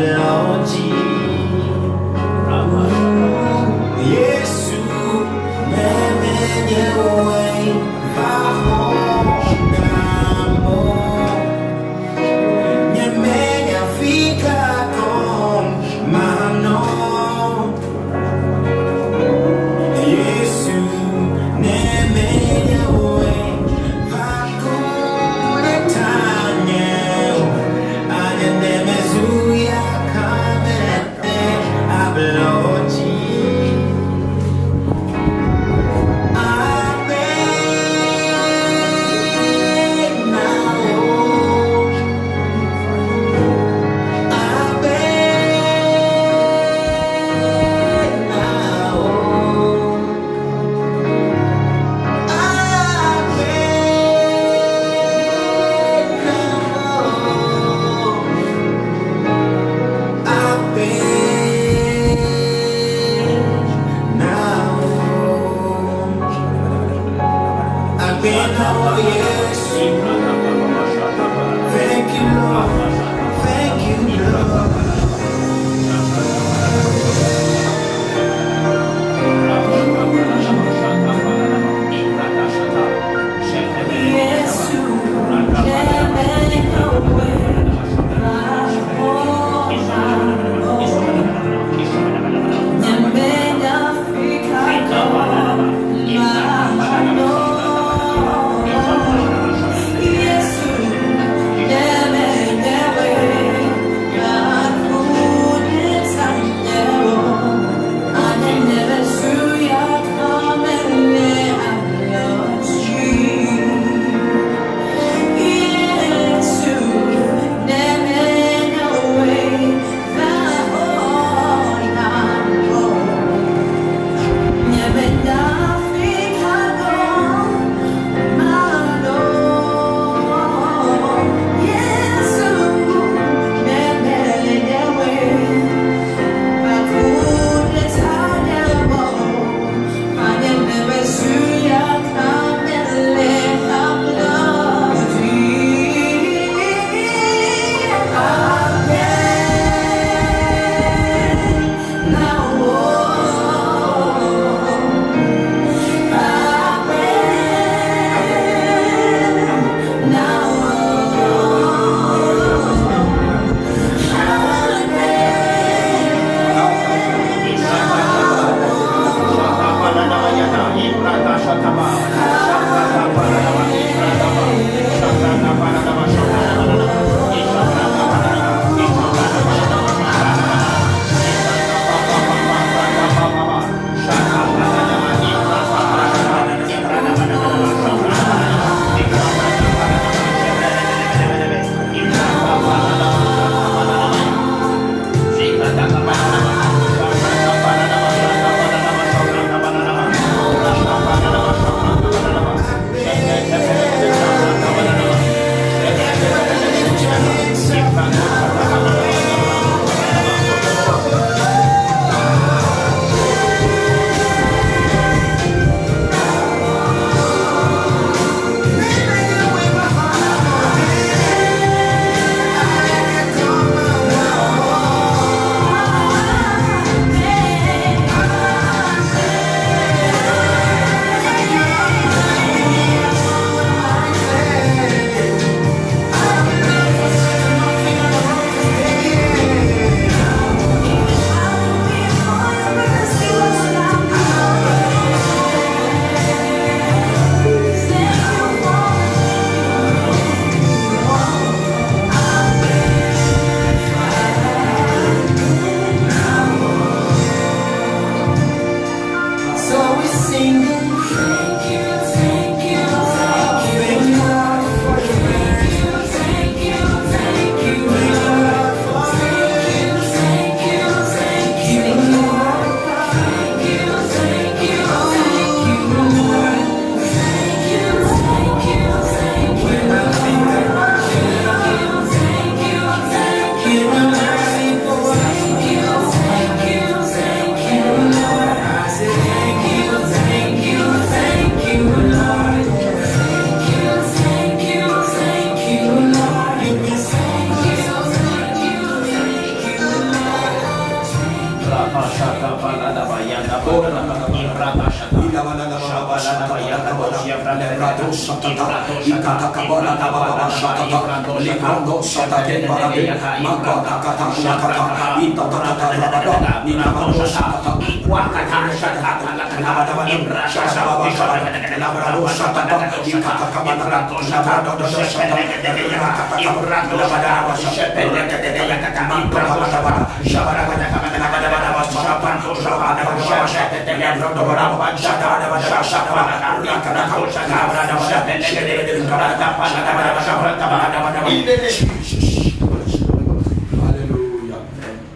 habloci. Yesu nemenye uwe vaho namo nyemenya fika kom mano. Yesu nemenye uwe vakule tanyeo ane nemezuya kamete habloci. Amen.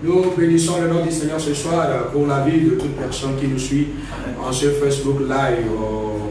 Nous bénissons le nom du Seigneur ce soir pour la vie de toute personne qui nous suit en ce Facebook Live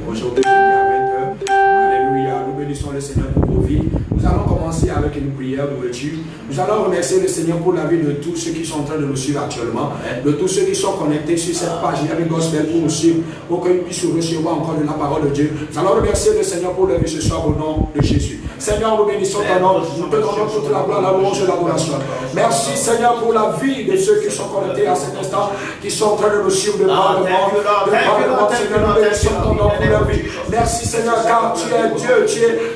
aujourd'hui à 20h. Alléluia. Nous bénissons le Seigneur pour vos vies. Nous allons commencer avec une prière d'ouverture. Nous allons remercier le Seigneur pour la vie de tous ceux qui sont en train de nous suivre actuellement, de tous ceux qui sont connectés sur cette page Yahweh Gospel pour nous suivre, pour qu'ils puissent recevoir encore de la parole de Dieu. Nous allons remercier le Seigneur pour la vie ce soir au nom de Jésus. Seigneur, nous bénissons ton nom, nous te donnons toute la gloire, la louange et l'adoration. Merci Seigneur pour la vie de ceux qui sont connectés à cet instant, qui sont en train de nous suivre de par le monde, Seigneur, nous bénissons ton nom pour leur vie. Merci Seigneur, car tu es Dieu,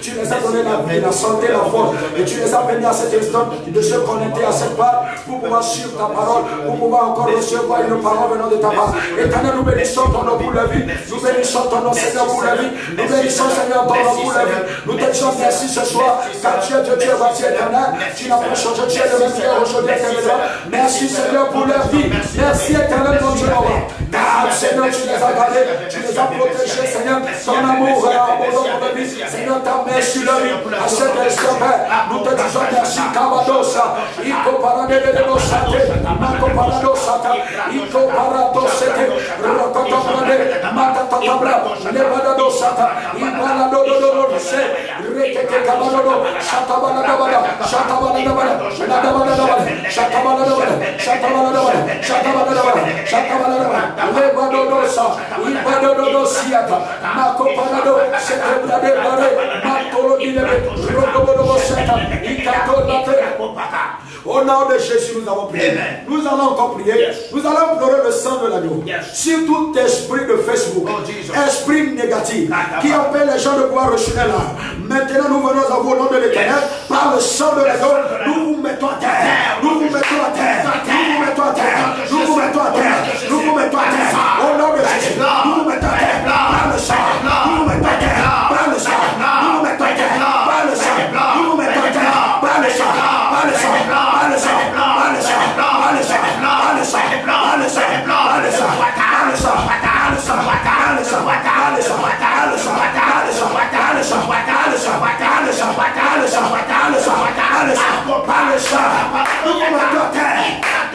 tu les as donné la vie, la santé, la force, et tu les as bénis à cet instant de se connecter à cette page pour pouvoir suivre ta parole, pour pouvoir encore recevoir une parole venant de ta part. Éternel, nous bénissons ton nom pour la vie, nous bénissons ton nom Seigneur pour la vie, nous bénissons Seigneur ton nom pour la vie. Nous te disons merci ce soir, car tu es Dieu, tu es voici éternel, tu n'as pas changé, tu es le même Dieu aujourd'hui éternellement. Merci Seigneur pour leur vie, merci éternel mon Dieu. Car Seigneur, tu les as gardés, tu les as protégés Seigneur, ton amour est abondant pour leur vie. Seigneur, ta main sur leur vie, à cet instant, nous te disons merci, Kabadosa, Iko Paradé de Nosate, Mako Paradosata, Iko Paradosete, Rokotobrade, Matatabra, Levadadosata, Ibaladododose, Rekeke Kabadodo, Shatabaladabada, Shatabaladabada, Shatabaladabada, Shatabaladabada, Shatabaladabada, Shatabaladabada, Shatabaladabada, Levadodosa, Ibadodosiata, Mako Parado, Setebrade Bare, Matolo Dilebe, Rokodobosata, Ikatolate. Au nom de Jésus, nous avons prié. Amen. Nous allons encore prier. Nous allons pleurer le sang de l'agneau. Sur tout esprit de Facebook, esprit négatif, qui empêche les gens de pouvoir rechuter là. Maintenant, nous venons à vous au nom de l'Éternel. Par le sang de l'agneau, nous vous mettons à terre. Nous vous mettons à terre. Nous vous mettons à terre. Nous vous mettons à terre. Nous vous mettons à terre. Au nom de Jésus, nous vous mettons à terre. Par le sang. Nous vous mettons à terre. Par le sang. Nous vous mettons à terre. Par le sang. Nous vous mettons à terre. Par le sang. Par le sang.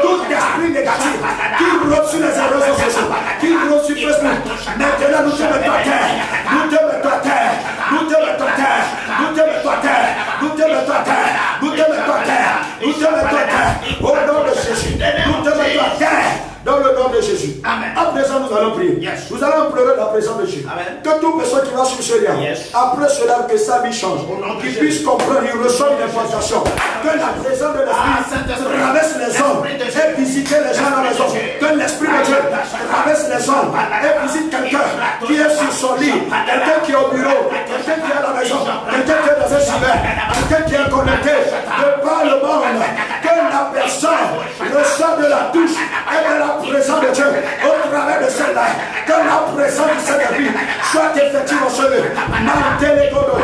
Tout esprit négatif qui bloque sur les réseaux sociaux, qui bloque sur Facebook, maintenant nous te mettons à terre, nous te mettons à terre, nous te mettons à terre, nous te mettons à terre, nous te mettons à terre, nous te mettons à terre, nous te mettons à terre, au nom de Jésus, nous te mettons à terre. Dans le nom de Jésus. Amen. À présent, nous allons prier. Nous allons pleurer la présence de Jésus. Amen. Que toute personne qui va sur ce lien, après cela, que sa vie change, qu'il puisse comprendre, il reçoit une information. Que la présence de l'Esprit traverse les hommes et visite les gens à la maison. Que l'Esprit de Dieu traverse les hommes et visite quelqu'un qui est sur son lit, quelqu'un qui est au bureau, quelqu'un qui est à la maison, quelqu'un qui est dans un cyber, quelqu'un qui est connecté de par le monde. Que la personne reçoit de la touche et de la présence de Dieu au travers de celle-là, que la présence de cette vie soit effective en ce lieu. Mantelegodo,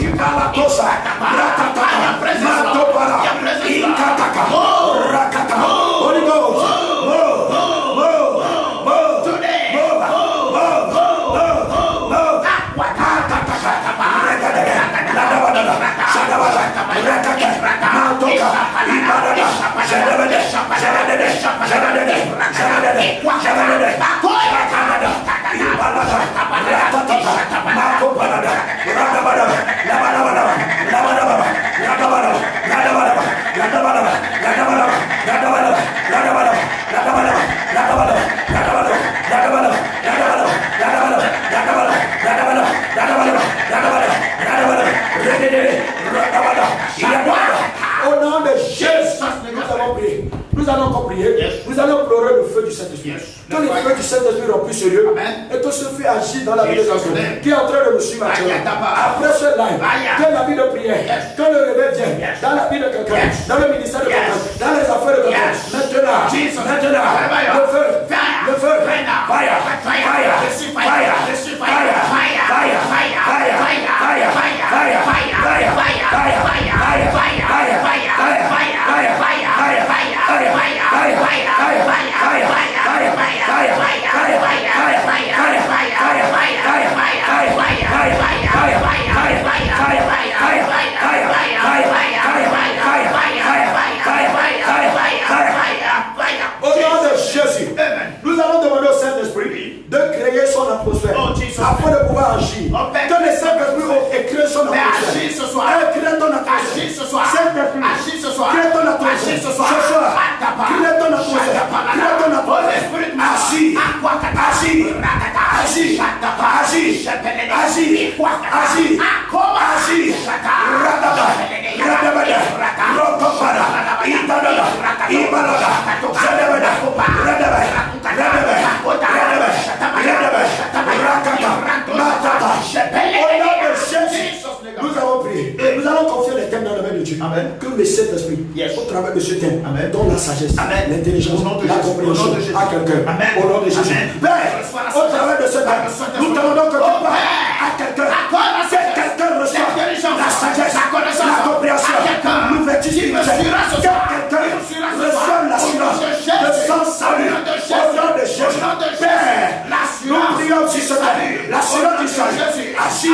Ibalatosa, Rakataka, Matopara, Ikataka, Rakata, Holy Ghost, au nom de Jésus, nous allons prier. Nous allons encore prier. Nous allons pleurer le feu du Saint-Esprit. Que le feu du Saint-Esprit remplit ce lieu. Et que Saint-Esprit agit dans la vie de Jesus' quelqu'un name. qui est en train de nous suivre actuellement. Après ce live, que la vie de prière, que le réveil vienne dans la vie de quelqu'un, dans le ministère de quelqu'un, dans les affaires de quelqu'un. Maintenant, le feu, le feu, fire, au nom de Jésus, nous allons demander au Saint-Esprit de créer son atmosphère afin de pouvoir agir. Que le Saint-Esprit ait créé son atmosphère. Crée ton atmosphère. Saint-Esprit, crée ton atmosphère. Ce soir, crée ton atmosphère. Crée ton atmosphère. Agis. Agis. Agis. Agis. Agis. Agis. Agis. Radaba. Radabada. Rokopara. Itanada. Ibalada. Zadabada. Radaba. Radaba. Radaba. Radaba. Rakata. Matata. Au nom de Jésus, nous avons prié. Nous allons confier les thèmes dans la main de Dieu. Amen. Que le Saint-Esprit, au travers de ce thème, donne la sagesse, l'intelligence, la compréhension à quelqu'un. Au nom de Jésus. Père, au travers de ce thème, nous demandons que tu parles à quelqu'un. Que quelqu'un reçoive la sagesse, la compréhension, l'ouverture spirituelle. Que quelqu'un reçoive l'assurance de son salut. Au nom de Jésus. Père, nous prions sur ce thème. L'assurance du salut. Agis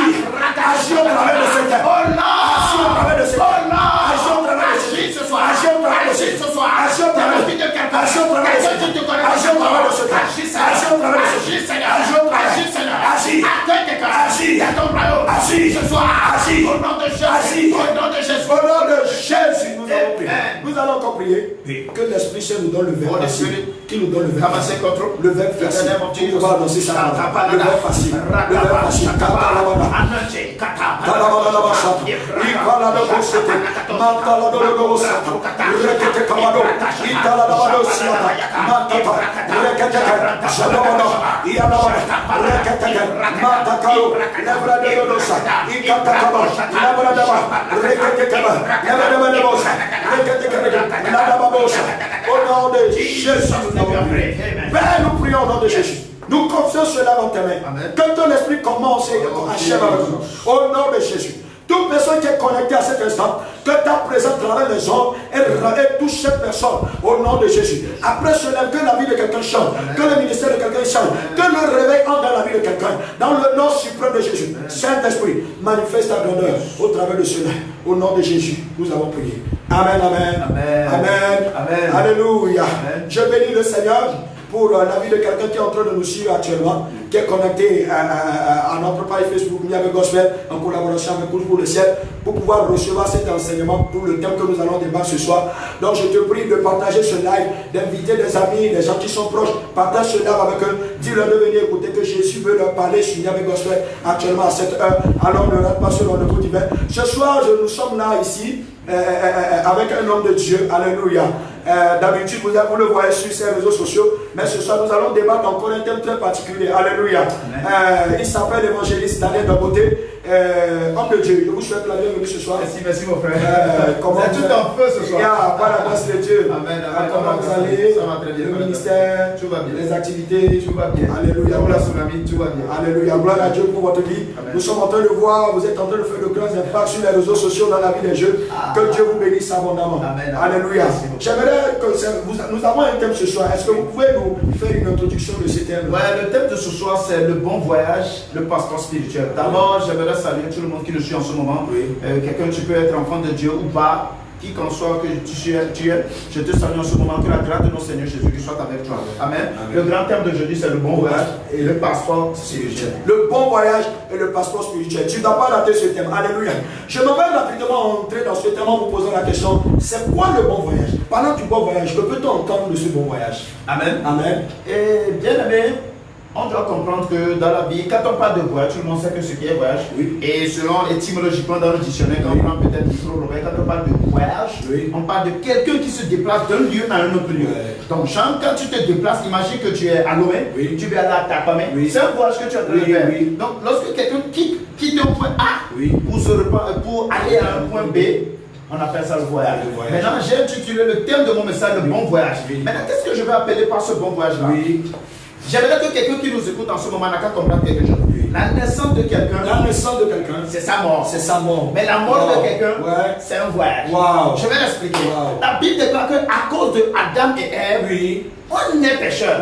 au travers de ce thème. Agis au travers de ce thème. Agis au travers de ce thème. Agis au travers de ce thème. Agis au travers de ce thème. Agis au travers de ce thème. Agis au travers de ce thème. Agis au travers de ce thème. Agis au travers de ce thème. Agis. Agis. Agis. Agis. Au nom de Jésus. Au nom de Jésus. Au nom de Jésus, nous allons prier. Nous allons encore prier que l'Esprit Saint nous donne le verbe facile. Qui nous donne le verbe facile. Le verbe facile. Pour pouvoir annoncer sa parole. Le verbe facile. Le verbe facile. Au nom de Jésus, Père, nous prions au nom de Jésus. Nous confions cela dans tes mains. Que ton esprit commence et achève avec nous. Au nom de Jésus. Toute personne qui est connectée à cet instant, que ta présence travaille les hommes et touche cette personne au nom de Jésus. Après cela, que la vie de quelqu'un change, que le ministère de quelqu'un change, que le réveil entre dans la vie de quelqu'un, dans le nom suprême de Jésus. Saint-Esprit, manifeste ta grandeur au travers de cela. Au nom de Jésus, nous avons prié. Amen, amen. Amen. Amen. Amen. Alléluia. Amen. Je bénis le Seigneur pour la vie de quelqu'un qui est en train de nous suivre actuellement, qui est connecté à notre page Facebook Miami Gospel en collaboration avec Cours pour le ciel, pour pouvoir recevoir cet enseignement pour le thème que nous allons débattre ce soir. Donc je te prie de partager ce live, d'inviter des amis, des gens qui sont proches, partage ce live avec eux, dis-leur de venir écouter que Jésus veut leur parler sur Miami Gospel actuellement à cette heure. Alors ne rate pas ce rendez-vous divin. Ce soir, nous sommes là ici avec un homme de Dieu, alléluia. D'habitude, vous le voyez sur ces réseaux sociaux, mais ce soir, nous allons débattre encore un thème très particulier, alléluia. Il s'appelle l'évangéliste Daniel Daboté. Homme de Dieu, je vous souhaite la bienvenue ce soir. Merci mon frère. Comment vous êtes tout en feu ce soir. Par la grâce de Dieu. Amen. Comment vous allez? Ça va très bien. Le ministère, tout va bien. Les activités, tout va bien. Alléluia. Tout va bien. Alléluia. Gloire à Dieu pour votre vie. Amen. Nous sommes en train de voir, vous êtes en train de faire de grands impacts sur les réseaux sociaux dans la vie des jeunes. Que Dieu vous bénisse abondamment. Amen. Alléluia. J'aimerais que nous avons un thème ce soir. Est-ce que vous pouvez nous faire une introduction de ce thème? Ouais, le thème de ce soir, c'est le bon voyage, le passeport spirituel. D'abord, j'aimerais saluer tout le monde qui nous suit en ce moment. Oui. Quelqu'un, tu peux être enfant de Dieu ou pas. Qui qu'en soit que tu es, je te salue en ce moment, que la grâce de notre Seigneur Jésus soit avec toi. Amen. Amen. Le grand thème d'aujourd'hui, c'est le bon voyage et le passeport spirituel. Le bon voyage et le passeport spirituel. Tu ne dois pas rater ce thème. Alléluia. Je me vais rapidement entrer dans ce thème en vous posant la question, c'est quoi le bon voyage? Parlant du bon voyage, que peut-on entendre de ce bon voyage? Amen. Amen. Et bien aimé, On doit comprendre que dans la vie, quand on parle de voyage, tout le monde sait que ce qui est voyage. Oui. Et selon étymologiquement dans le dictionnaire, quand on prend peut-être micro-robert, quand on parle de voyage, on parle de quelqu'un qui se déplace d'un lieu à un autre lieu. Donc, Jean, quand tu te déplaces, imagine que tu es à Lomé, tu vas aller à Tapamé. C'est un voyage que tu es en train de faire. Donc, lorsque quelqu'un quitte au point A pour aller à un point B, on appelle ça le voyage. Maintenant, j'ai intitulé le thème de mon message le bon voyage. Maintenant, qu'est-ce que je vais appeler par ce bon voyage-là? J'aimerais que quelqu'un qui nous écoute en ce moment n'a qu'à comprendre quelque chose. La naissance de quelqu'un, c'est sa mort. C'est sa mort. Mais la mort de quelqu'un, c'est un voyage. Je vais l'expliquer. La Bible déclare qu'à cause de Adam et Ève, on est pécheur.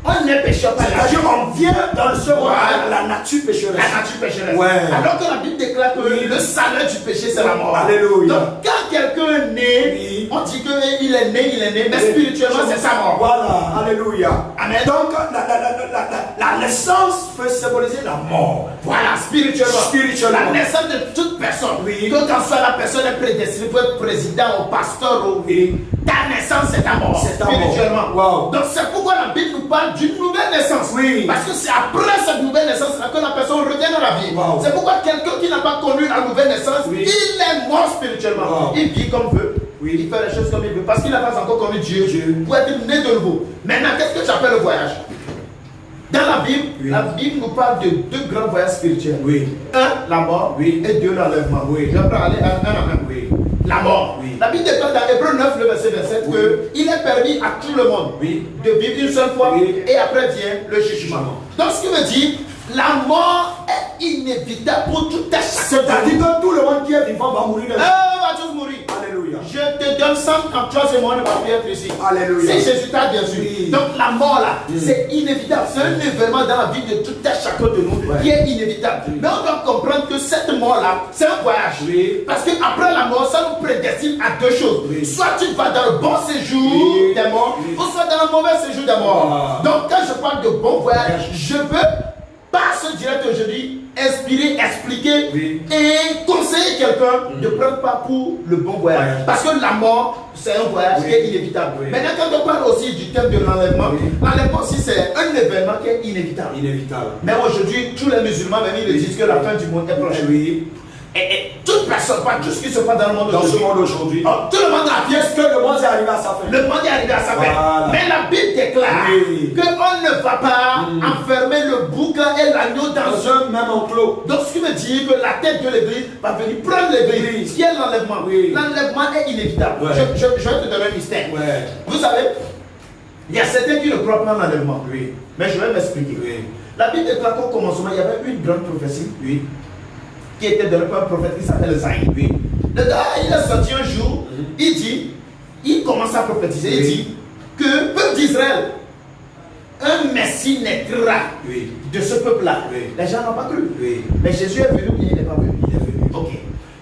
On est pécheur par C'est-à-dire qu'on vient dans ce monde la nature pécheresse. La nature pécheresse. Alors que la Bible déclare que le salaire du péché, c'est la mort. Alléluia. Donc, quand quelqu'un est né, on dit qu'il est né, mais spirituellement, c'est sa mort. Voilà. Alléluia. Amen. Donc, la naissance peut symboliser la mort. Voilà, spirituellement. La naissance de toute personne. Que quand soit la personne est prédestinée pour être président ou pasteur ou ta naissance, c'est ta mort. C'est ta spirituellement. Mort. Wow. Donc, c'est pourquoi la Bible nous parle d'une nouvelle naissance. Parce que c'est après cette nouvelle naissance que la personne revient dans la vie. C'est pourquoi quelqu'un qui n'a pas connu la nouvelle naissance, il est mort spirituellement. Il vit comme veut. Il fait les choses comme il veut. Parce qu'il n'a pas encore connu Dieu pour être né de nouveau. Maintenant, qu'est-ce que j'appelle le voyage? Dans la Bible nous parle de deux grands voyages spirituels. Un, la mort, et deux, l'enlèvement. Je vais aller un à un. La mort. La Bible déclare dans Hébreux 9, le verset 27, qu'il est permis à tout le monde de vivre une seule fois et après vient le jugement. Donc ce qui veut dire, la mort est inévitable pour tout un chacun. C'est-à-dire que tout le monde qui est vivant va mourir. On va tous mourir. Alléluia. Je te donne 133 secondes de papier être ici. Alléluia. Si Jésus t'a bien sûr. Donc la mort là, c'est inévitable. C'est un événement dans la vie de tout un chacun de nous qui est inévitable. Mais on doit comprendre que cette mort là, c'est un voyage. Parce qu'après la mort, ça nous prédestine à deux choses. Soit tu vas dans le bon séjour des morts, ou soit dans le mauvais séjour des morts. Donc quand je parle de bon voyage, je veux par ce direct aujourd'hui inspirer, expliquer et conseiller quelqu'un de prendre part pour le bon voyage. Parce que la mort, c'est un voyage qui est inévitable. Maintenant, quand on parle aussi du thème de l'enlèvement, l'enlèvement aussi c'est un événement qui est inévitable. Mais aujourd'hui, tous les musulmans, même ils disent que la fin du monde est proche. Et toute personne, pas tout ce qui se passe dans le monde aujourd'hui. Tout le monde a Est-ce que le monde est arrivé à sa fin? Le monde est arrivé à sa fin. Mais la Bible déclare qu'on ne va pas enfermer le bouc et l'agneau dans un même enclos. Donc ce qui veut dire que la tête de l'église va venir prendre l'église. Qui est l'enlèvement? L'enlèvement est inévitable. Je vais te donner un mystère. Vous savez, il y a certains qui ne croient pas en l'enlèvement. Mais je vais m'expliquer. La Bible déclare qu'au commencement, il y avait une grande prophétie. Qui était donné par un prophète qui s'appelle Esaïe. Le gars, il a sorti un jour, il commence à prophétiser, il dit que peuple d'Israël, un Messie naîtra de ce peuple-là. Les gens n'ont pas cru. Mais Jésus est venu, il n'est pas venu. Ok.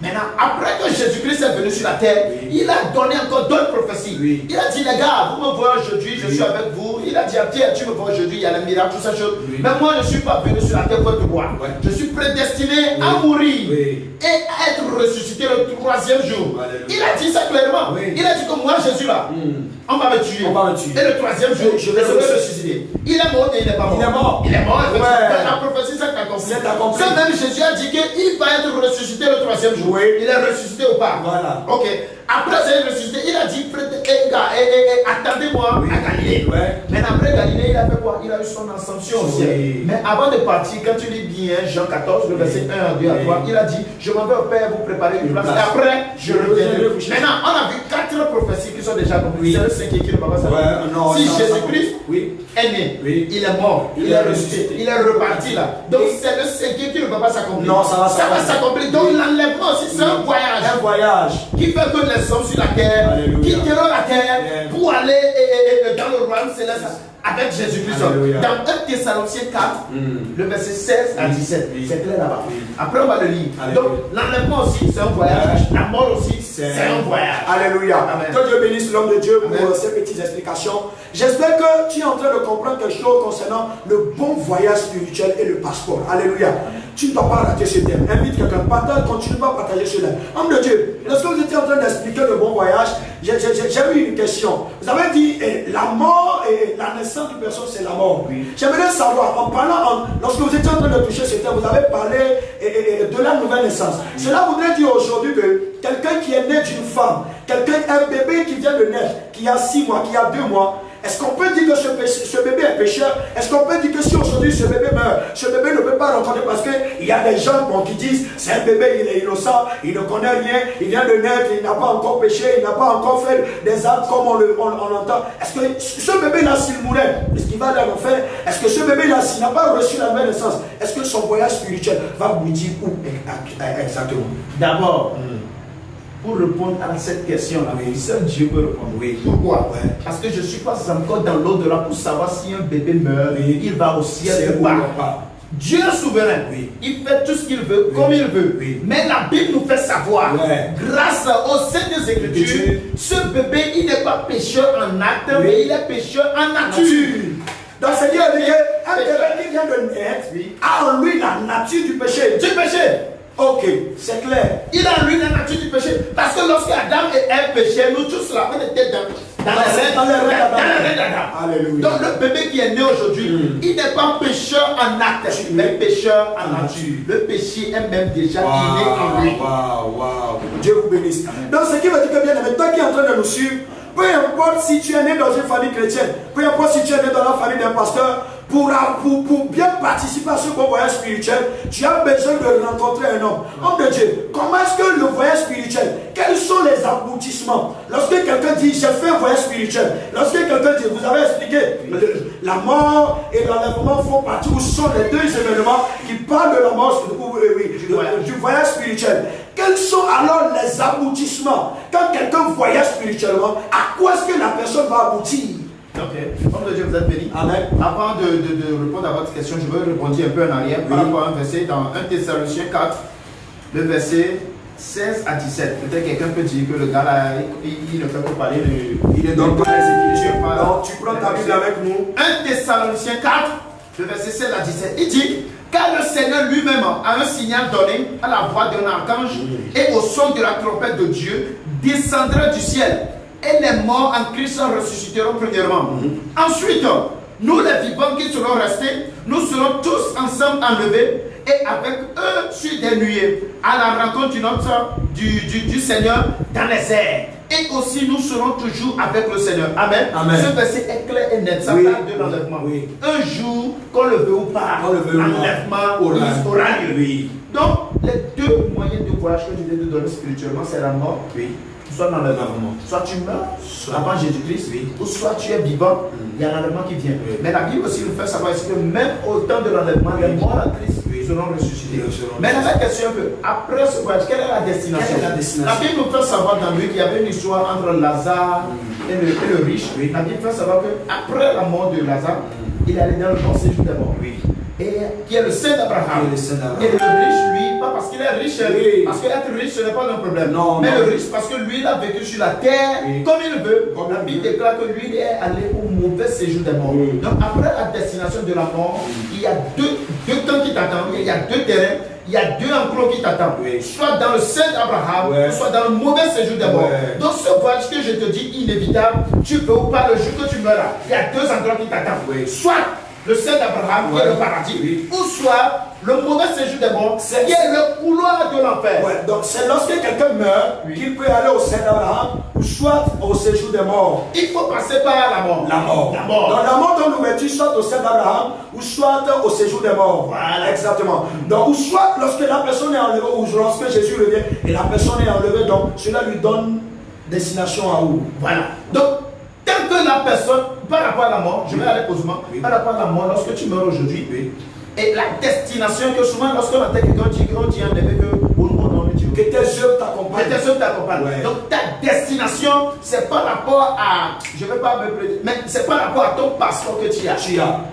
Maintenant, après que Jésus-Christ est venu sur la terre, il a donné encore d'autres prophéties. Il a dit, les gars, vous me voyez aujourd'hui, je suis avec vous. Il a dit à Pierre, tu me vois aujourd'hui, il y a les miracles, toutes ces choses. Mais moi, je ne suis pas venu sur la terre pour te voir. Je suis prédestiné à mourir et à être ressuscité le troisième jour. Il a dit ça clairement. Il a dit que moi, Jésus là, on va me tuer. Et le troisième jour, je vais ressusciter. Il est mort et il n'est pas mort. Il est mort. La prophétie s'est accomplie. Ce même Jésus a dit qu'il va être ressuscité le troisième jour. Il est ressuscité ou pas? Ok. Après être ressuscité, il a dit attendez-moi à Galilée. Mais après Galilée, il a fait quoi? Il a eu son ascension au ciel. Mais avant de partir, quand tu lis bien Jean 14, le verset 1 à 2 à 3, il a dit je m'en vais au Père vous préparer une place. Et après, je reviendrai. Maintenant, on a vu 4 prophéties qui sont déjà accomplies. C'est le 5e qui ne va pas savoir. Si Jésus-Christ est né, il est mort, il est ressuscité, il est reparti là. Donc c'est le 5e qui ne va pas s'accomplir. Non, ça va s'accomplir. Donc l'enlèvement aussi, c'est un voyage. Un voyage Qui fait que les hommes sur la terre quitteront la terre pour aller dans le royaume céleste avec Jésus-Christ. Dans 1 Thessaloniciens 4, le verset 16 à 17, c'est clair là-bas. Après, on va le lire. Donc, l'enlèvement aussi, c'est un voyage. La mort aussi, c'est un voyage. Alléluia. Que Dieu bénisse l'homme de Dieu pour ces petites explications. J'espère que tu es en train de comprendre quelque chose concernant le bon voyage spirituel et le passeport. Alléluia. Tu ne dois pas rater ce thème. Invite quelqu'un, partage, continue à partager ce thème. Homme de Dieu, lorsque vous étiez en train d'expliquer le bon voyage, j'ai eu une question. Vous avez dit la mort la naissance d'une personne, c'est la mort. J'aimerais savoir, en parlant, lorsque vous étiez en train de toucher ce thème, vous avez parlé de la nouvelle naissance. Cela voudrait dire aujourd'hui que quelqu'un qui est né d'une femme, un bébé qui vient de naître, qui a 6 mois, qui a 2 mois, est-ce qu'on peut dire que ce bébé est pécheur? Est-ce qu'on peut dire que si aujourd'hui ce bébé meurt, ce bébé ne peut pas rencontrer parce qu'il y a des gens qui disent c'est un bébé, il est innocent, il ne connaît rien, il vient de naître, il n'a pas encore péché, il n'a pas encore fait des actes comme on entend. Est-ce que ce bébé-là, s'il mourait, est-ce qu'il va dans l'enfer? Est-ce que ce bébé-là, s'il n'a pas reçu la nouvelle naissance, est-ce que son voyage spirituel va vous dire où exactement? D'abord, pour répondre à cette question-là, seul Dieu peut répondre. Oui. Pourquoi? Parce que je ne suis pas encore dans l'au-delà pour savoir si un bébé meurt, il va au ciel ou pas. Dieu est souverain. Oui. Il fait tout ce qu'il veut, comme il veut. Oui. Mais la Bible nous fait savoir, grâce aux Saintes Écritures, ce bébé, il n'est pas pécheur en acte, mais il est pécheur en nature. Donc c'est dire qu'un bébé qui vient de naître a en lui la nature du péché. Du péché. Ok, c'est clair. Il a en lui la nature du péché. Parce que lorsque Adam et Ève péchaient, nous tous là, on était dans les règles d'Adam. Alléluia. Donc le bébé qui est né aujourd'hui, il n'est pas pécheur en acte, mais pécheur en nature. Le péché est même déjà inné en lui. Dieu vous bénisse. Donc ce qui veut dire que bien aimé, toi qui es en train de nous suivre, peu importe si tu es né dans une famille chrétienne, peu importe si tu es né dans la famille d'un pasteur, pour bien participer à ce bon voyage spirituel, tu as besoin de rencontrer un homme. Homme de Dieu, comment est-ce que le voyage spirituel, quels sont les aboutissements? Lorsque quelqu'un dit, j'ai fait un voyage spirituel, lorsque quelqu'un dit, vous avez expliqué, la mort et l'enlèvement font partie, où sont les deux événements qui parlent de la mort, du voyage spirituel. Quels sont alors les aboutissements? Quand quelqu'un voyage spirituellement, à quoi est-ce que la personne va aboutir? Ok, homme de Dieu, vous êtes béni. Amen. Avant de répondre à votre question, je veux répondre un peu en arrière par rapport à un verset dans 1 Thessaloniciens 4, le verset 16 à 17. Peut-être quelqu'un peut dire que le gars là, il ne fait que parler de. Il est dans les Écritures. Donc tu prends ta Bible avec nous. 1 Thessaloniciens 4, le verset 16 à 17. Il dit: car le Seigneur lui-même a un signal donné à la voix d'un archange et au son de la trompette de Dieu descendra du ciel. Et les morts en Christ ressusciteront premièrement. Ensuite, nous les vivants qui serons restés, nous serons tous ensemble enlevés et avec eux sur des nuées à la rencontre du Seigneur dans les airs. Et aussi nous serons toujours avec le Seigneur. Amen. Amen. Ce verset est clair et net. Ça parle de l'enlèvement. Un jour, qu'on le veut ou pas, l'enlèvement aura lieu. Donc, les deux moyens de voyage que je viens de donner spirituellement, c'est la mort. Soit dans l'enlèvement. Soit tu meurs avant Jésus-Christ, ou soit tu es vivant, il y a l'enlèvement qui vient. Mais la Bible aussi nous fait savoir que même au temps de l'enlèvement, les morts en Christ seront ressuscités. Mais la question est que, après ce voyage, quelle est la destination? La Bible nous fait savoir dans lui qu'il y avait une histoire entre Lazare et le riche. La Bible fait savoir qu'après la mort de Lazare, il est allé dans le bon séjour des morts. Et qui est le Saint d'Abraham. Et le riche, lui, pas parce qu'il est riche, parce qu'être riche, ce n'est pas un problème. Mais le riche, parce que lui, il a vécu sur la terre comme il veut. La Bible déclare que lui, il est allé au mauvais séjour des morts. Donc, après la destination de la mort, il y a deux temps qui t'attendent, il y a deux terrains. Il y a deux enclos qui t'attendent, soit dans le Saint d'Abraham, soit dans le mauvais séjour des morts. Donc ce voyage que je te dis inévitable, tu peux ou pas le jour que tu meurs là, il y a deux endroits qui t'attendent. Soit le Saint d'Abraham, qui est le paradis, ou soit le mauvais séjour des morts, qui est le couloir de l'enfer. Donc c'est lorsque quelqu'un meurt qu'il peut aller au Saint d'Abraham, ou soit au séjour des morts. Il faut passer par la mort. La mort. Donc la mort donne l'ouverture soit au Saint d'Abraham, ou soit au séjour des morts. Voilà, exactement. Donc, ou soit lorsque la personne est enlevée, ou lorsque Jésus revient, et la personne est enlevée, donc cela lui donne destination à où? Voilà. Donc, tant que la personne, par rapport à la mort, je vais aller posément, par rapport à la mort, lorsque tu meurs aujourd'hui, et la destination que souvent, lorsqu'on entend quelqu'un dire, on dit en effet que que tes œuvres t'accompagnent. Que tes œuvres t'accompagnent. Donc ta destination, c'est par rapport à, je ne vais pas me plaider, mais c'est par rapport à ton passeport que tu as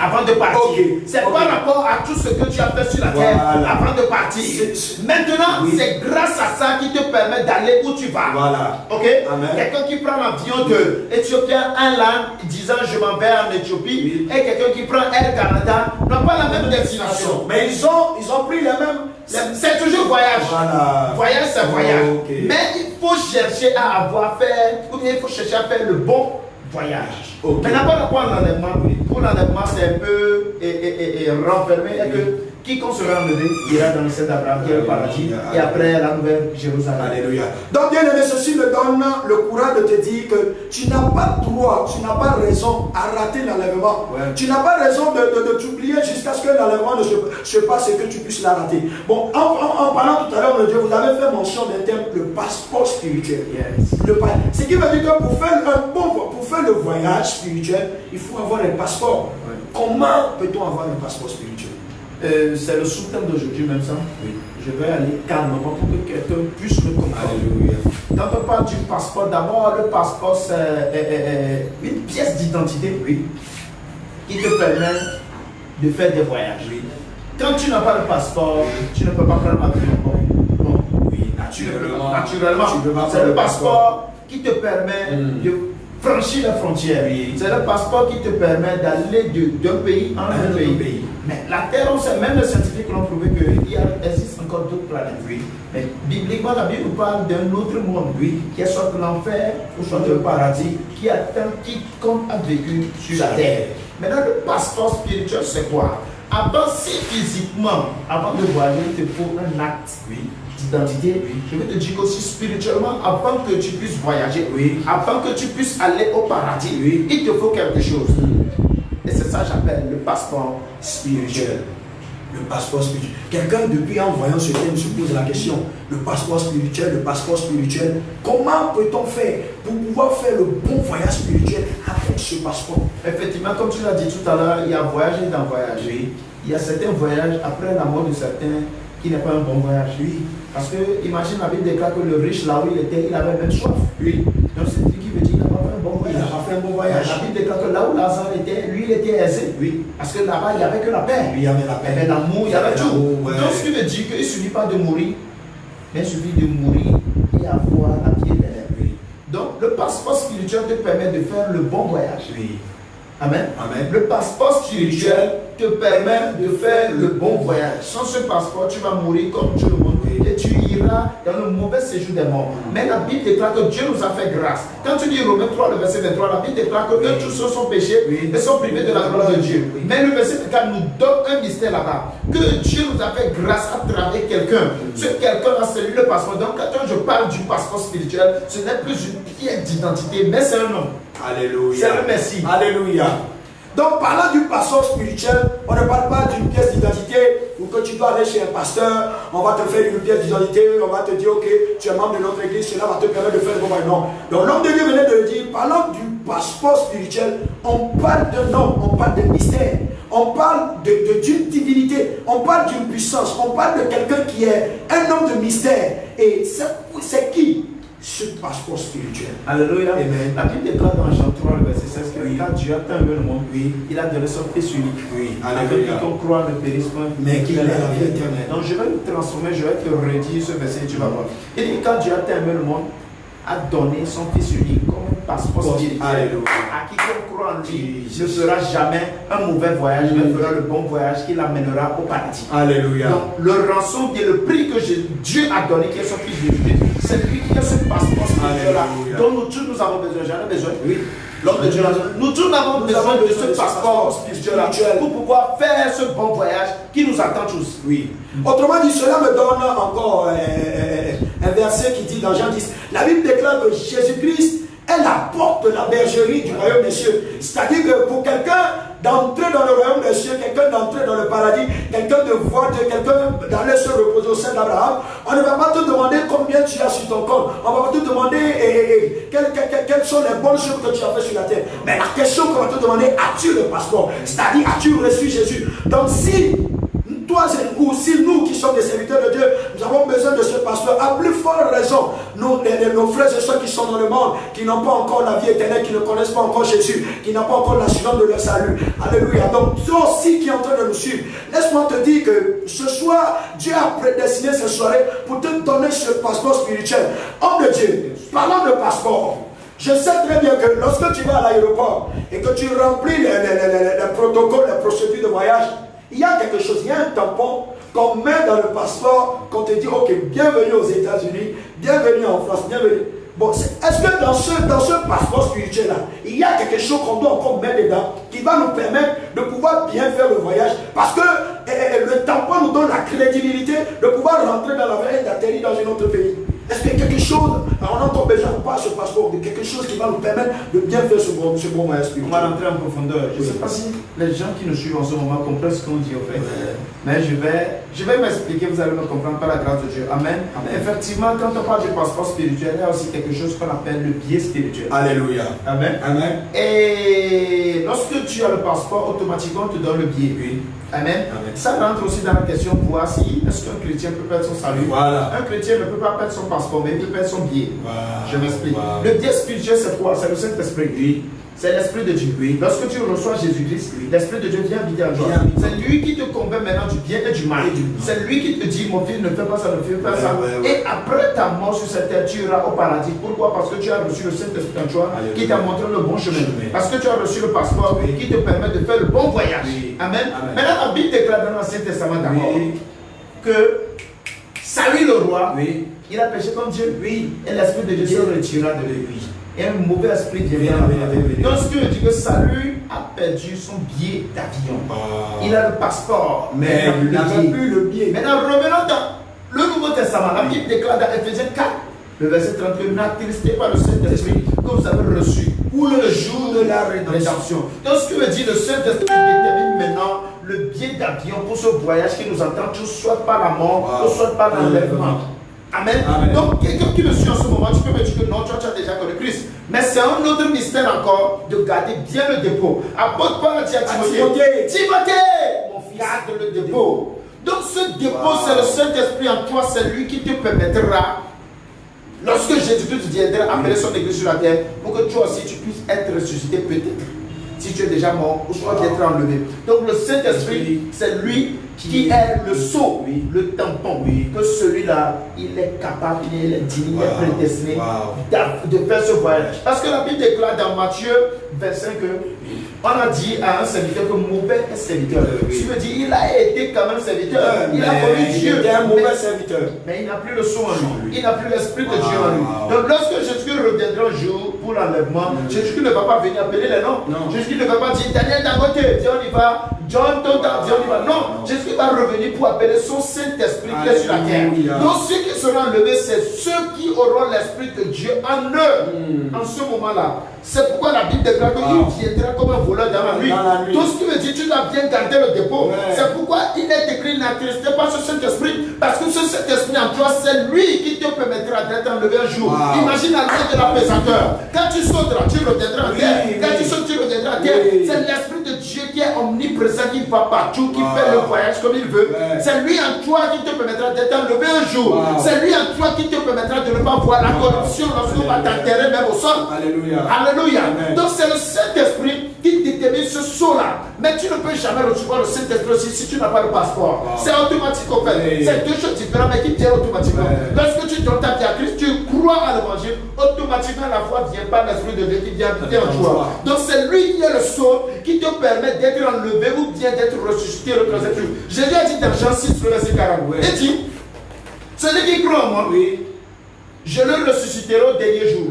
avant de partir. C'est par rapport à tout ce que tu as fait sur la terre avant de partir. Maintenant, c'est grâce à ça qui te permet d'aller où tu vas. Voilà. Ok? Quelqu'un qui prend l'avion de Éthiopie Airlines disant je m'en vais en Éthiopie et quelqu'un qui prend Air Canada n'ont pas la même destination. Mais ils ont pris les mêmes. C'est toujours voyage. Voilà. Voyage, c'est voyage. Mais il faut chercher à avoir fait, ou bien il faut chercher à faire le bon voyage. Ok. Maintenant, par rapport à l'enlèvement, pour l'enlèvement, c'est un peu renfermé. Et que quiconque sera enlevé ira dans le ciel d'Abraham, qui est le paradis, et après la nouvelle Jérusalem. Alléluia. Donc, bien aimé, ceci me donne le courage de te dire que tu n'as pas droit, tu n'as pas raison à rater l'enlèvement. Ouais. Tu n'as pas raison de t'oublier jusqu'à ce que l'enlèvement ne se passe et que tu puisses la rater. Bon, en parlant tout à l'heure de Dieu, vous avez fait mention d'un terme, le passeport spirituel. Yes. Ce qui veut dire que pour faire le voyage spirituel, il faut avoir un passeport. Ouais. Comment peut-on avoir un passeport spirituel? C'est le sous-thème d'aujourd'hui même ça. Oui. Je vais aller calmement pour que quelqu'un puisse me comprendre. Alléluia. Quand on parle du passeport, d'abord le passeport c'est une pièce d'identité, oui, qui te permet de faire des voyages. Oui. Quand tu n'as pas le passeport, tu ne peux pas prendre l'avion. Bon, Oui, naturellement. C'est le passeport qui te permet de franchir la frontière. Oui. C'est le passeport qui te permet d'aller d'un pays en un autre pays. Mais la Terre, on sait, même les scientifiques l'ont prouvé qu'il existe encore d'autres planètes. Oui. Mais bibliquement, la Bible nous parle d'un autre monde, oui, qui est soit l'enfer ou soit le paradis, qui atteint quiconque a vécu sur la terre. Maintenant, le passeport spirituel, c'est quoi? Avant, si physiquement, avant de voyager, il te faut un acte d'identité. Je vais te dire qu'aussi spirituellement, avant que tu puisses voyager, avant que tu puisses aller au paradis, il te faut quelque chose. Et c'est ça que j'appelle le passeport spirituel. Le passeport spirituel. Quelqu'un, depuis en voyant ce thème, se pose la question, le passeport spirituel, comment peut-on faire pour pouvoir faire le bon voyage spirituel avec ce passeport? Effectivement, comme tu l'as dit tout à l'heure, il y a voyage et d'en voyager. Il y a certains voyages après la mort de certains qui n'est pas un bon voyage. Oui. Parce que, imagine, la Bible déclare que le riche, là où il était, il avait même soif. Oui. Donc, c'est ce qui veut dire qu'il n'a pas fait un bon voyage. Il n'a pas fait un bon voyage. La Bible déclare que là où Lazare était, lui, il était aisé. Oui. Parce que là-bas, il n'y avait que la paix. Il y avait la paix. Il y avait l'amour, il y avait tout. Ouais. Donc, ce qui veut dire qu'il ne suffit pas de mourir, mais il suffit de mourir et avoir la vie éternelle. Donc, le passeport spirituel te permet de faire le bon voyage. Oui. Amen. Amen. Le passeport spirituel te permet de faire le bon voyage. Sans ce passeport, tu vas mourir comme tout le monde et tu iras dans le mauvais séjour des morts. Mais la Bible déclare que Dieu nous a fait grâce. Quand tu lis Romains 3, le verset 23, la Bible déclare que eux tous ceux sont péchés et sont privés de la gloire de Dieu. Mais le verset 24 nous donne un mystère là-bas. Que Dieu nous a fait grâce à travers quelqu'un. Ce quelqu'un-là, c'est lui le passeport. Donc quand je parle du passeport spirituel, ce n'est plus une pièce d'identité, mais c'est un nom. Alléluia. C'est le Messie. Alléluia. Donc, parlant du passeport spirituel, on ne parle pas d'une pièce d'identité où que tu dois aller chez un pasteur, on va te faire une pièce d'identité, on va te dire, ok, tu es membre de notre église, cela va te permettre de faire le bon voyage. Non. Donc, l'homme de Dieu venait de le dire, parlant du passeport spirituel, on parle d'un homme, on parle de mystère, on parle d'une divinité, on parle d'une puissance, on parle de quelqu'un qui est un homme de mystère. Et c'est qui? Ce passeport spirituel. Alléluia. Amen. La Bible déclare dans Jean 3, le verset 16 que quand Dieu a tant aimé le monde, il a donné son Fils unique. Oui. Avec Alléluia. quiconque croit ne périsse point, Mais qu'il ait ait la vie éternelle. Donc je vais me transformer, je vais te redire ce verset et tu vas voir. Il dit quand Dieu a tant aimé le monde, a donné son Fils unique comme un passeport spirituel. Alléluia. À quiconque croit en lui ne fera jamais un mauvais voyage, mais fera le bon voyage qui l'amènera au paradis. Alléluia. Donc le rançon et le prix que Dieu a donné, qui est son Fils unique, c'est lui qui a ce passeport spirituel-là, Alléluia. dont nous tous nous avons besoin. J'en ai besoin. Oui. L'homme de Dieu, nous tous avons besoin de ce passeport spirituel-là pour pouvoir faire ce bon voyage qui nous attend tous. Oui. Autrement dit, cela me donne encore un verset qui dit dans Jean 10, la Bible déclare que Jésus-Christ est la porte de la bergerie du royaume des cieux. C'est-à-dire que pour quelqu'un d'entrer dans le royaume des cieux, quelqu'un d'entrer dans le paradis, quelqu'un de voir Dieu, quelqu'un d'aller se reposer au sein d'Abraham, on ne va pas te demander combien tu as sur ton compte. On va pas te demander quelles sont les bonnes choses que tu as fait sur la terre. Mais la question qu'on va te demander, as-tu le passeport? C'est-à-dire, as-tu reçu Jésus? Donc si toi ou si nous qui sommes des serviteurs de Dieu, nous avons besoin de ce passeport, à plus forte raison, nos frères et soeurs qui sont dans le monde, qui n'ont pas encore la vie éternelle, qui ne connaissent pas encore Jésus, qui n'ont pas encore l'assurance de leur salut. Alléluia. Donc, toi aussi qui es en train de nous suivre, laisse-moi te dire que ce soir, Dieu a prédestiné cette soirée pour te donner ce passeport spirituel. Homme de Dieu, parlant de passeport, je sais très bien que lorsque tu vas à l'aéroport et que tu remplis les protocoles, les procédures de voyage, il y a quelque chose, il y a un tampon qu'on met dans le passeport, qu'on te dit, ok, bienvenue aux États-Unis, bienvenue en France, bienvenue. Bon, est-ce que dans ce passeport spirituel-là, il y a quelque chose qu'on doit encore mettre dedans qui va nous permettre de pouvoir bien faire le voyage? Parce que le tampon nous donne la crédibilité de pouvoir rentrer dans l'avion et d'atterrir dans un autre pays. Est-ce qu'il y a quelque chose, on a encore besoin de pas ce passeport, de quelque chose qui va nous permettre de bien faire ce bon voyage spirituel? On va rentrer en profondeur. Je ne sais pas si les gens qui nous suivent en ce moment comprennent ce qu'on dit au fait. Mais je vais m'expliquer, vous allez me comprendre par la grâce de Dieu. Amen. Effectivement, quand on parle du passeport spirituel, il y a aussi quelque chose qu'on appelle le biais spirituel. Alléluia. Amen. Amen. Et lorsque tu as le passeport, automatiquement on te donne le biais. Oui. Amen. Amen. Ça rentre aussi dans la question pour voir si est-ce qu'un chrétien peut perdre son salut. Voilà. Un chrétien ne peut pas perdre son passeport, mais il peut perdre son biais. Voilà. Je m'explique. Voilà. Le biais spirituel, c'est quoi? C'est le Saint-Esprit. Oui. C'est l'Esprit de Dieu. Oui. Lorsque tu reçois Jésus-Christ, l'Esprit de Dieu vient habiter en toi. C'est lui qui te convainc maintenant du bien et du mal. C'est lui qui te dit, mon fils, ne fais pas ça, ne fais pas ça. Et après ta mort sur cette terre, tu iras au paradis. Pourquoi? Parce que tu as reçu le Saint-Esprit en toi qui t'a montré le bon chemin. Parce que tu as reçu le passeport qui te permet de faire le bon voyage. Amen. Maintenant, la Bible déclare dans l'Ancien Testament d'abord que Saül le roi, il a péché comme Dieu. Et l'Esprit de Dieu se retira de lui. Et un mauvais esprit vient. Donc ce qui veut dire que Saül a perdu son billet d'avion. Il a le passeport, mais il n'a plus le billet. Maintenant revenons dans le Nouveau Testament. La Bible déclare dans Ephésiens 4, le verset 32, n'attristez pas le Saint-Esprit que vous avez reçu pour le jour de la rédemption. Donc ce qui veut dire le Saint-Esprit détermine maintenant le billet d'avion pour ce voyage qui nous attend, soit par la mort, soit par l'enlèvement. Amen. Donc, quelqu'un qui me suit en ce moment, tu peux me dire que non, tu as déjà connu Christ. Mais c'est un autre mystère encore de garder bien le dépôt. Apôtre Paul a dit à Timothée, mon fils, garde le dépôt. Donc, ce dépôt, c'est le Saint-Esprit en toi, c'est lui qui te permettra, lorsque Jésus-Christ viendra appeler son église sur la terre, pour que toi aussi tu puisses être ressuscité peut-être. Si tu es déjà mort, ou soit d'être enlevé. Donc, le Saint-Esprit, c'est lui qui est le sceau, le tampon, que celui-là, il est capable, il est digne, il est prédestiné de faire ce voyage. Parce que la Bible déclare dans Matthieu 25 que on a dit à un serviteur que mauvais est serviteur. Tu veux dire, il a été quand même serviteur. Il a connu Dieu. Il était un mauvais serviteur. Mais il n'a plus le sceau en lui. Il n'a plus l'esprit de Dieu en lui. Donc lorsque Jésus reviendra un jour pour l'enlèvement, Jésus ne va pas venir appeler les noms. Jésus ne va pas dire Daniel Dangote, viens on y va. John Tonta, viens on y va. Non, Jésus va revenir pour appeler son Saint-Esprit qui est sur la terre. Donc ceux qui seront enlevés, c'est ceux qui auront l'esprit de Dieu en eux. En ce moment-là. C'est pourquoi la Bible déclare qu'il viendra comme un voleur dans la nuit. Tout ce qui veut dire tu dois bien garder le dépôt. C'est pourquoi il est écrit n'attristez pas ce Saint-Esprit. Parce que ce Saint-Esprit en toi, c'est lui qui te permettra d'être enlevé un jour. Imagine la loi de l'apesanteur. Quand tu sauteras, tu reviendras en terre. Quand tu sautes, tu reviendras en terre. C'est l'Esprit de Dieu qui est omniprésent, qui va partout, qui fait le voyage comme il veut. C'est lui en toi qui te permettra d'être enlevé un jour. C'est lui en toi qui te permettra de ne pas voir la corruption lorsqu'on va t'enterrer même au sol. Alléluia. Donc c'est le Saint-Esprit qui détermine ce saut-là. Mais tu ne peux jamais recevoir le Saint-Esprit si tu n'as pas le passeport. C'est automatique en fait. C'est deux choses différentes mais qui viennent automatiquement. Lorsque tu donnes ta vie à Christ, tu crois à l'évangile, automatiquement la foi vient par l'Esprit de Dieu qui vient habiter en toi. Donc c'est lui qui est le saut qui te permet d'être enlevé ou bien d'être ressuscité le troisième jour. Jésus a dit dans Jean 6, le verset 40. Il dit, celui qui croit en moi, je le ressusciterai au dernier jour.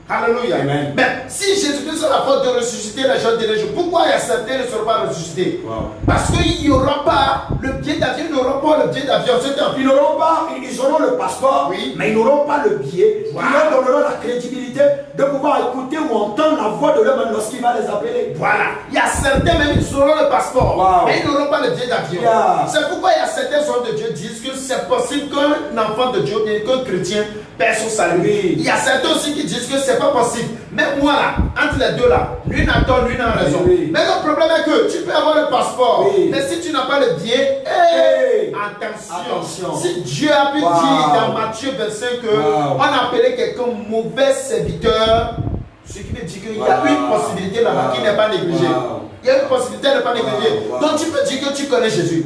Alléluia. Amen. Mais si Jésus-Christ a la force de ressusciter les gens de jour, pourquoi il y a certains ne seront pas ressuscités? Parce qu'il n'y aura pas le billet d'avion, ils n'auront pas le billet d'avion. Ils n'auront pas, ils auront le passeport, mais ils n'auront pas le billet. Ils leur donneront la crédibilité de pouvoir écouter ou entendre la voix de l'homme lorsqu'il va les appeler. Voilà. Il y a certains même, ils auront le passeport, mais ils n'auront pas le billet d'avion. C'est pourquoi il y a certains hommes de Dieu qui disent que c'est possible qu'un enfant de Dieu, qu'un chrétien, perd son salut. Il y a certains aussi qui disent que c'est pas possible. Mais moi là, entre les deux là, lui n'a tort, lui n'a raison. Mais le problème est que tu peux avoir le passeport, mais si tu n'as pas le billet, attention. Si Dieu a pu dire dans Matthieu 25 qu'on appelait quelqu'un mauvais serviteur, ce qui veut dire qu'il y a une possibilité là-bas qui n'est pas négligée. Il y a une possibilité de ne pas négliger. Donc tu peux dire que tu connais Jésus.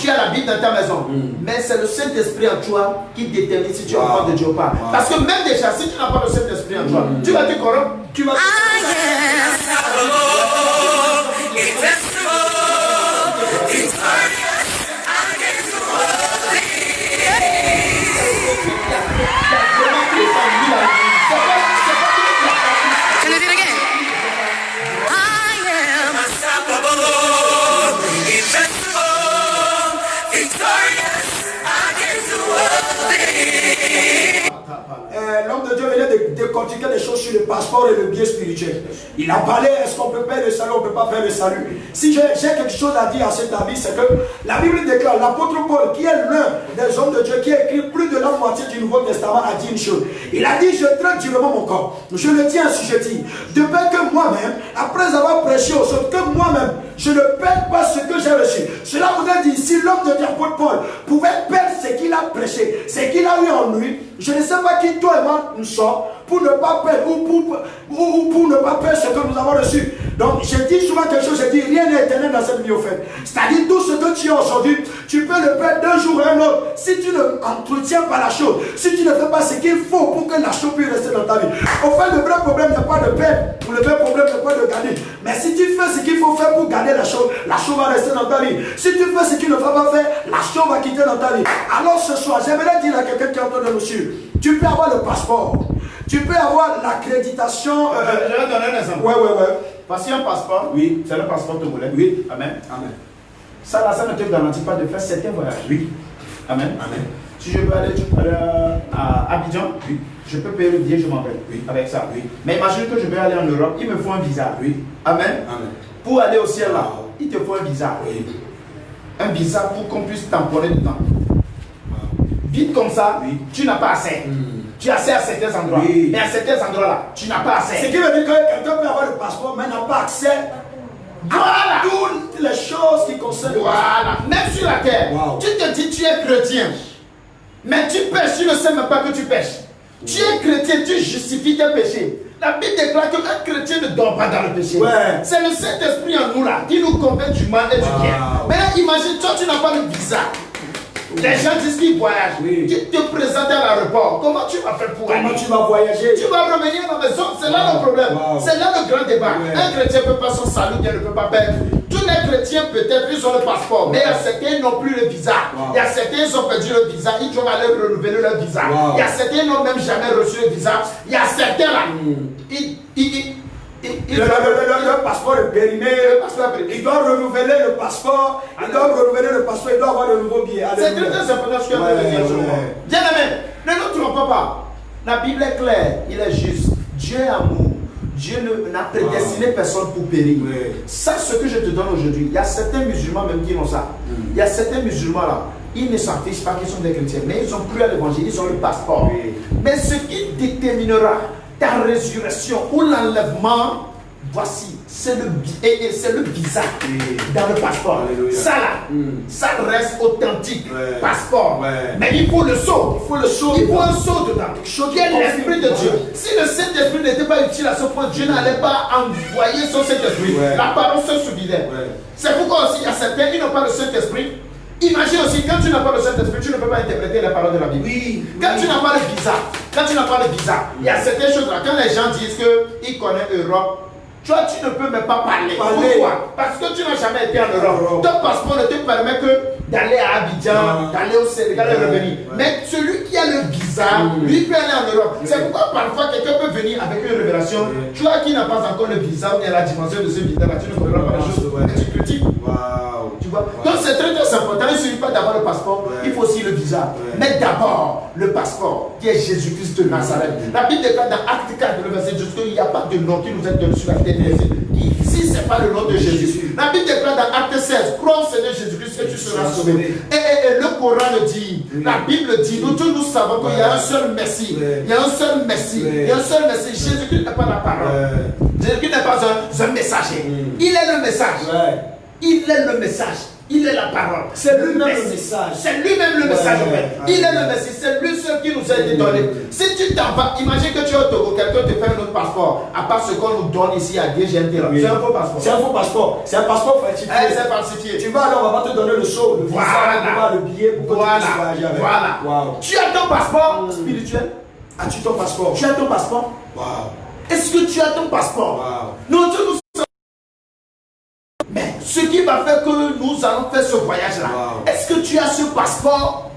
Tu as la Bible dans ta maison, mais c'est le Saint-Esprit en toi qui détermine si tu es enfant de Dieu ou pas. Parce que même déjà, si tu n'as pas le Saint-Esprit en toi, tu vas te corrompre, tu vas te décortiquer des choses sur le passeport et le biais spirituel. Il a parlé, est-ce qu'on peut faire le salut, on ne peut pas faire le salut. Si j'ai quelque chose à dire à cet avis, c'est que la Bible déclare, l'apôtre Paul, qui est l'un des hommes de Dieu, qui a écrit plus de la moitié du Nouveau Testament, a dit une chose. Il a dit, je traite durement mon corps, je le tiens assujetti, de peur que moi-même, après avoir prêché aux autres, que moi-même, je ne perde pas ce que j'ai reçu. Cela voudrait dire, si l'homme de Dieu, apôtre Paul, pouvait perdre ce qu'il a prêché, ce qu'il a eu en lui, je ne sais pas qui toi et moi nous sommes pour ne pas perdre ou pour ne pas perdre ce que nous avons reçu. Donc je dis souvent quelque chose, je dis rien n'est éternel dans cette vie au fait. C'est-à-dire tout ce que tu as aujourd'hui, tu peux le perdre d'un jour à un autre si tu ne entretiens pas la chose, si tu ne fais pas ce qu'il faut pour que la chose puisse rester dans ta vie. Au fait, le vrai problème n'est pas de perdre, ou le vrai problème n'est pas de gagner. Mais si tu fais ce qu'il faut faire pour garder la chose va rester dans ta vie. Si tu fais ce qu'il ne faut pas faire, la chose va quitter dans ta vie. Alors ce soir, j'aimerais dire à quelqu'un qui est en train de nous suivre, tu peux avoir le passeport, tu peux avoir l'accréditation. Je vais donner un exemple. Ouais. Parce qu'il y a un passeport, Oui. c'est le passeport togolais. Oui. Amen. Amen. Ça, là, ça ne te garantit pas de faire certains voyages. Oui. Amen. Amen. Si je veux aller à Abidjan, oui, je peux payer le billet, je m'en vais. Oui. Avec ça. Oui. Mais imagine que je vais aller en Europe, il me faut un visa. Oui. Amen. Amen. Pour aller au ciel là, il te faut un visa. Oui. Un visa pour qu'on puisse tamponner dedans. Vite comme ça, Oui. tu n'as pas assez. Tu as assez à certains endroits. Oui. Mais à certains endroits là, tu n'as pas Ce assez. qui veut dire que quelqu'un peut avoir le passeport, mais n'a pas accès Voilà. à toutes les choses qui concernent. Voilà. Même sur la terre, Wow. tu te dis tu es chrétien. Mais tu pêches, tu ne sais même pas que tu pêches. Tu es chrétien, tu justifies tes péchés. La Bible déclare qu'un chrétien ne dort pas dans le péché. Ouais. C'est le Saint-Esprit en nous là qui nous convainc du mal et du bien. Wow. Mais là, imagine, toi tu n'as pas de visa. Les gens disent qu'ils voyagent. Oui. Tu te présentes à l'aéroport. Comment tu vas faire pour Comment aller? tu vas voyager? Tu vas revenir à la maison. C'est là le problème. Wow. C'est là le grand débat. Ouais. Un chrétien ne peut pas son salut, il ne peut pas perdre. Tous les chrétiens, peut-être, ils ont le passeport. Mais il y a certains qui n'ont plus le visa. Wow. Il y a certains qui ont perdu le visa. Ils doivent aller renouveler leur visa. Wow. Il y a certains qui n'ont même jamais reçu le visa. Il y a certains là. Le passeport est périmé. Il doit renouveler le passeport. Il doit renouveler le passeport. Il doit avoir de nouveaux billets. C'est très très important ce que je veux dire. Bien aimé, ne nous trompons pas. La Bible est claire, il est juste. Dieu est amour. Dieu n'a prédestiné personne pour périr. Oui. Ça, ce que je te donne aujourd'hui, il y a certains musulmans même qui ont ça. Il y a certains musulmans là, ils ne s'en fichent pas qu'ils sont des chrétiens, mais ils ont plus à l'évangile, ils ont le passeport. Oui. Mais ce qui déterminera ta résurrection ou l'enlèvement, voici, c'est le visa dans le passeport. Alléluia. Ça là, ça reste authentique. Ouais. Passeport. Ouais. Mais il faut le sceau. Il faut le sceau. Il faut un sceau dedans. Chose Qui est qui l'Esprit de confirme. Dieu. Si le Saint-Esprit n'était pas utile à ce point, Dieu n'allait pas envoyer son Saint-Esprit. Ouais. La parole se suffisait. Ouais. C'est pourquoi aussi il y a certains qui n'ont pas le Saint-Esprit. Imagine aussi, quand tu n'as pas le Saint-Esprit, tu ne peux pas interpréter les paroles de la Bible. Oui. Quand tu n'as pas le visa, il y a certaines choses là. Quand les gens disent qu'ils connaissent l'Europe, toi, tu ne peux même pas parler. Pourquoi? Parce que tu n'as jamais été en Europe. Ton passeport ne te permet que d'aller à Abidjan, d'aller au Sénégal et revenir. Mais celui qui a le visa, lui peut aller en Europe. C'est pourquoi parfois quelqu'un peut venir avec une révélation. Toi qui n'as pas encore le visa ou la dimension de ce visa-là, tu ne comprends pas les choses. Mais tu critiques. Wow. Tu vois? Donc c'est très très important. Il ne suffit pas d'avoir le passeport, il faut aussi le visa. Mais d'abord, le passeport qui est Jésus-Christ de Nazareth. La Bible déclare dans Acte 4, le verset 12, qu'il n'y a pas de nom qui nous est donné sur la tête. Si ce n'est pas le nom de Jésus. La Bible déclare dans Acte 16, crois au Seigneur Jésus-Christ que tu seras sauvé. Et le Coran le dit, la Bible dit, nous tous nous savons qu'il y a un seul Messie. Il y a un seul Messie. Il y a un seul Messie. Jésus-Christ n'est pas la parole. Jésus-Christ n'est pas un messager. Il est le message. Il est le message. Il est la parole. C'est lui-même le message. C'est lui-même le message. Il est le message. C'est lui seul qui nous a été donné. Si tu t'en vas, imagine que tu es au Togo, quelqu'un te fait un autre passeport, à part ce qu'on nous donne ici à DGNT. C'est un faux passeport. C'est un faux passeport. C'est un passeport falsifié. C'est falsifié. Tu vas alors, on va te donner le sceau, le visa, le billet pour que tu puisses voyager avec. Voilà. Wow. Tu as ton passeport spirituel? As-tu ton passeport? Tu as ton passeport? Wow. Est-ce que tu as ton passeport? Wow. Nous tous mais ce qui va faire que nous allons faire ce voyage-là, est-ce que tu as ce passeport?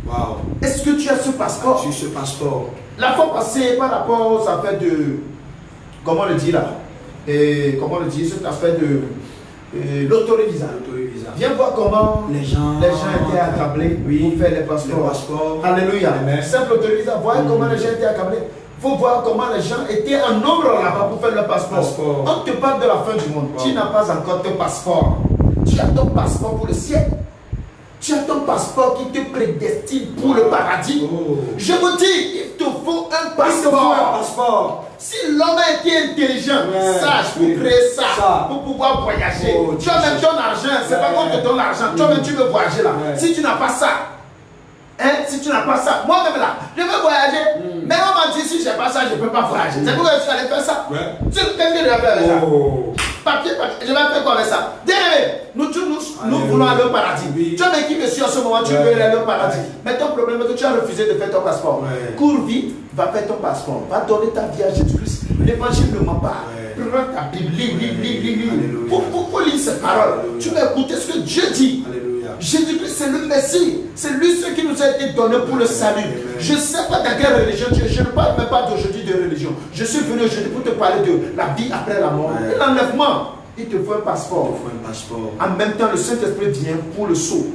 Wow. Est-ce que tu as ce passeport? As-tu ce passeport? La fois passée, par rapport aux affaires de, comment on le dit là, et comment on le dit, cet aspect de l'autorivisa. Viens voir comment les gens étaient accablés pour faire les passeports. Les passeports. Alléluia. Amen. Simple autorivisa. Voyez comment les gens étaient accablés. faut voir comment les gens étaient en nombre là-bas pour faire leur passeport. On te parle de la fin du monde. Tu n'as pas encore ton passeport. Tu as ton passeport pour le ciel. Tu as ton passeport qui te prédestine pour le paradis. Je vous dis, il te faut un passeport. Si l'homme a été intelligent, sage, pour créer ça, pour pouvoir voyager. Tu as même ton argent, c'est pas qu'on te donne l'argent. Toi-même, tu veux voyager là. Si tu n'as pas ça, si tu n'as pas ça, moi-même là, je veux voyager. Mais on m'a dit, si je n'ai pas ça, je ne peux pas voyager. C'est pourquoi je suis allé faire ça. Qu'est-ce que je vais faire avec ça? Papier, je vais faire quoi avec ça? Bien-aimé, nous voulons aller au paradis. Tu as qui me suit en ce moment, tu veux aller au paradis. Mais ton problème est que tu as refusé de faire ton passeport. Cours vite, va faire ton passeport. Va donner ta vie à Jésus-Christ. L'évangile ne ment pas. Prends ta Bible, lis. Pour lire ces paroles, tu vas écouter ce que Dieu dit. Jésus-Christ, c'est le Messie. C'est lui ce qui nous a été donné pour le salut. Je ne sais pas dans quelle religion tu es. Je ne parle même pas d'aujourd'hui de religion. Je suis venu aujourd'hui pour te parler de la vie après la mort. Et l'enlèvement. Il te faut un passeport. En même temps, le Saint-Esprit vient pour le saut,